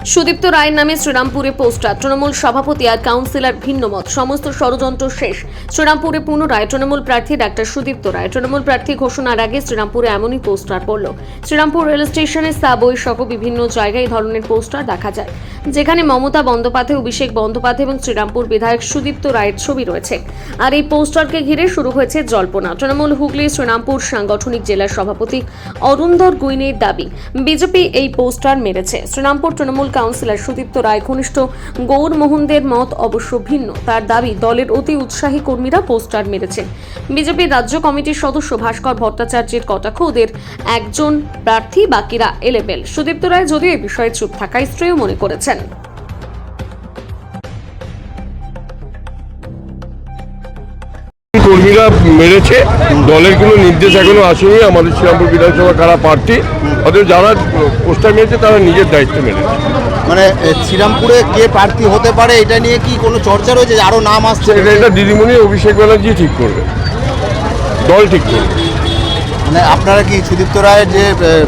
সুদীপ্ত রায়ের নামে শ্রীরামপুরে পোস্টার, তৃণমূল সভাপতি আর কাউন্সিলর ভিন্নমত, সমস্ত ষড়যন্ত্র শেষ। শ্রীরামপুরে পুনরায় তৃণমূল প্রার্থী ডাক্তার সুদীপ্ত রায়। তৃণমূল প্রার্থী ঘোষণার আগে শ্রীরামপুরে এমনই পোস্টার পড়ল। শ্রীরামপুর রেল স্টেশনে সাবওয়ে সহ বিভিন্ন জায়গায় এই ধরনের পোস্টার দেখা যায়, যেখানে মমতা বন্দ্যোপাধ্যায়, অভিষেক বন্দ্যোপাধ্যায় এবং শ্রীরামপুর বিধায়ক সুদীপ্ত রায়ের ছবি রয়েছে। আর এই পোস্টারকে ঘিরে শুরু হয়েছে জল্পনা। তৃণমূল হুগলি শ্রীরামপুর সাংগঠনিক জেলার সভাপতি অরুণধর গুইনের দাবি, বিজেপি এই পোস্টার মেরেছে। শ্রীরামপুর তৃণমূল কাউন্সিলর সুদীপ্ত রায় ঘনিষ্ঠ গৌর মোহনদের মত অবশ্য ভিন্ন। তার দাবি, দলের অতি উৎসাহী কর্মীরা পোস্টার মেরেছে। বিজেপির রাজ্য কমিটির সদস্য ভাস্কর ভট্টাচার্যের কটাক্ষ, ওদের একজন প্রার্থী, বাকিরা এলেবেল। সুদীপ্ত রায় যদিও এই বিষয়ে চুপ থাকায় শ্রেয় মনে করেছেন। কর্মীরা মেরেছে, দলের কোনো নির্দেশ এখনো আসেনি। আমাদের শ্রীরামপুর বিধানসভা কারা প্রার্থী, অথচ যারা পোস্টার মেরেছে তারা নিজের দায়িত্ব মেরেছে। মানে শ্রীরামপুরে কে প্রার্থী হতে পারে এটা নিয়ে কি কোনো চর্চা রয়েছে? আরো নাম আসছে? এটা দিদিমণি অভিষেক ব্যানার্জি ঠিক করবে, দল ঠিক করবে। মানে আপনারা কি সুদীপ্ত রায়ের যে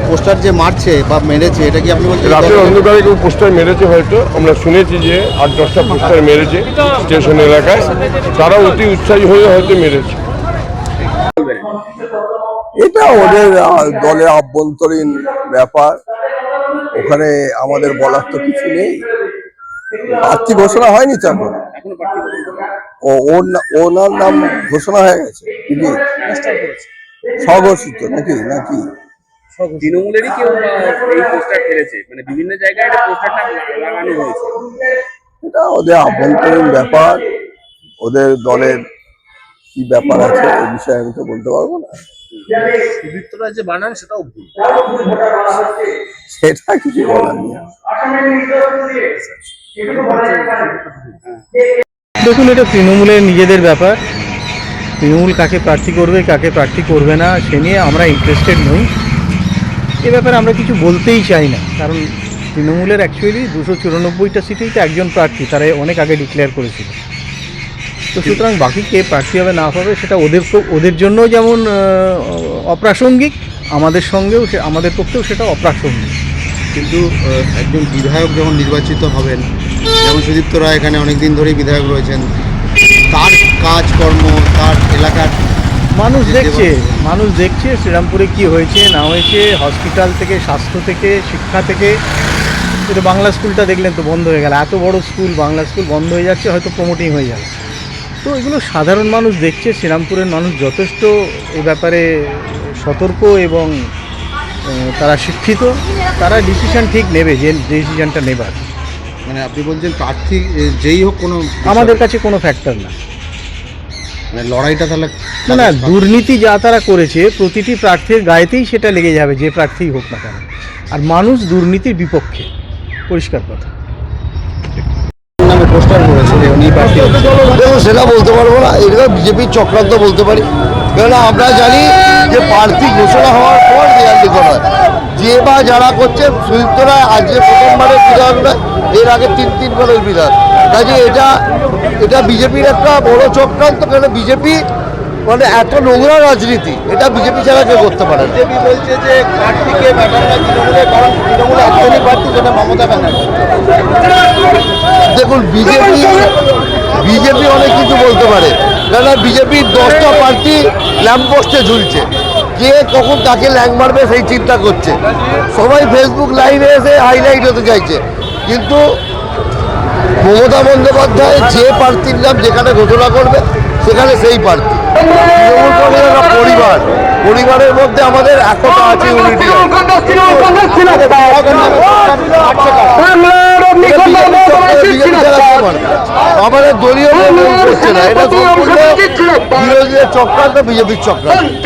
পোস্টার যে মারছে বা মেরেছে, এটা কি আপনি বলছেন রাতের অন্ধকারে কেউ পোস্টার মেরেছে? হয়তো আমরা শুনেছি যে 8-10টা পোস্টার মেরেছে স্টেশন এলাকায়, তারা অতি উৎসাহী হয়ে হয়তো মেরেছে। এটা ওদের দলের আভ্যন্তরীণ ব্যাপার, ওখানে আমাদের বলার তো কিছু নেই। প্রার্থী ঘোষণা হয়নি তো এখন, ওনার নাম ঘোষণা হয়ে গেছে স্বঘোষিত নাকি নাকি তৃণমূলেরই কেউ এই পোস্টার ফেলেছে, মানে বিভিন্ন জায়গায় এটা পোস্টারটা লাগানো হয়েছে। এটা ওদের আভ্যন্তরীণ ব্যাপার, ওদের দলের কি ব্যাপার আছে এই বিষয়ে আমি তো বলতে পারবো না। সুদীপ্ত রায় যে বানান সেটাও ভুল, সেটা কিছু বলার নেই। দেখুন, এটা তৃণমূলের নিজেদের ব্যাপার। তৃণমূল কাকে প্রার্থী করবে, কাকে প্রার্থী করবে না, সে নিয়ে আমরা ইন্টারেস্টেড নই। এ ব্যাপারে আমরা কিছু বলতেই চাই না, কারণ তৃণমূলের অ্যাকচুয়ালি 294টা সিটেই তো একজন প্রার্থী, তারা অনেক আগে ডিক্লেয়ার করেছিল। তো সুতরাং বাকি কে প্রার্থী হবে না হবে সেটা ওদের জন্য যেমন অপ্রাসঙ্গিক, আমাদের পক্ষেও সেটা অপ্রাসঙ্গিক। কিন্তু একজন বিধায়ক যখন নির্বাচিত হবেন, যেমন সুদীপ্ত রায় এখানে অনেকদিন ধরেই বিধায়ক রয়েছেন, তার কাজকর্ম, তার এলাকার মানুষ দেখছে শ্রীরামপুরে কি হয়েছে না হয়েছে, হসপিটাল থেকে, স্বাস্থ্য থেকে, শিক্ষা থেকে। এটা বাংলা স্কুলটা দেখলেন তো বন্ধ হয়ে গেল, এত বড় স্কুল, বাংলা স্কুল বন্ধ হয়ে যাচ্ছে, হয়তো প্রমোটিং হয়ে যাবে। তো এগুলো সাধারণ মানুষ দেখছে। শ্রীরামপুরের মানুষ যথেষ্ট এই ব্যাপারে সতর্ক এবং তারা শিক্ষিত, তারা ডিসিশন ঠিক নেবে, যে ডিসিশনটা নেবার। মানে আপনি বলছেন প্রার্থী যেই হোক কোনো আমাদের কাছে কোনো ফ্যাক্টর না। মানে লড়াইটা তাহলে না, দুর্নীতি যা তারা করেছে প্রতিটি প্রার্থীর গায়েতেই সেটা লেগে যাবে, যে প্রার্থীই হোক না কেন। আর মানুষ দুর্নীতির বিপক্ষে, পরিষ্কার কথা। নামে পোস্টার করেছে উনি প্রার্থী হচ্ছে। দেখুন, সেটা বলতে পারবো না, এটা বিজেপির চক্রান্ত বলতে পারি। কেননা আমরা জানি যে প্রার্থী ঘোষণা হওয়ার পর রিয়ালিটি করা হয়, যে বা যারা করছে। সুদীপ্ত রায় আজ যে প্রথমবারের বিধায়ক নয়, এর আগে তিনবারের বিধায়ক। কাজে এটা বিজেপির একটা বড় চক্রান্ত। কেন বিজেপি মানে এত নোংরা রাজনীতি, এটা বিজেপি ছাড়া কেউ করতে পারে না। বিজেপি বলছে যে প্রার্থীকে ব্যাপার না তৃণমূলের, কারণ তৃণমূলে একজনই প্রার্থী, সেটা মমতা ব্যানার্জি। দেখুন, বিজেপি অনেক কিছু বলতে পারে, কেননা বিজেপির 10টা প্রার্থী ল্যাম্পপোস্টে ঝুলছে, কে কখন তাকে ল্যাং মারবে সেই চিন্তা করছে। সবাই ফেসবুক লাইভে এসে হাইলাইট হতে চাইছে, কিন্তু মমতা বন্দ্যোপাধ্যায় যে প্রার্থীর নাম যেখানে ঘোষণা করবে সেখানে সেই প্রার্থী। তৃণমূল কংগ্রেস একটা পরিবার, পরিবারের মধ্যে আমাদের একতা আছে, ইউনিটি আছে। আমাদের দলীয় করছে না, এটা সম্পূর্ণ বিরোধীদের চক্রান্ত, বিজেপির চক্রান্ত।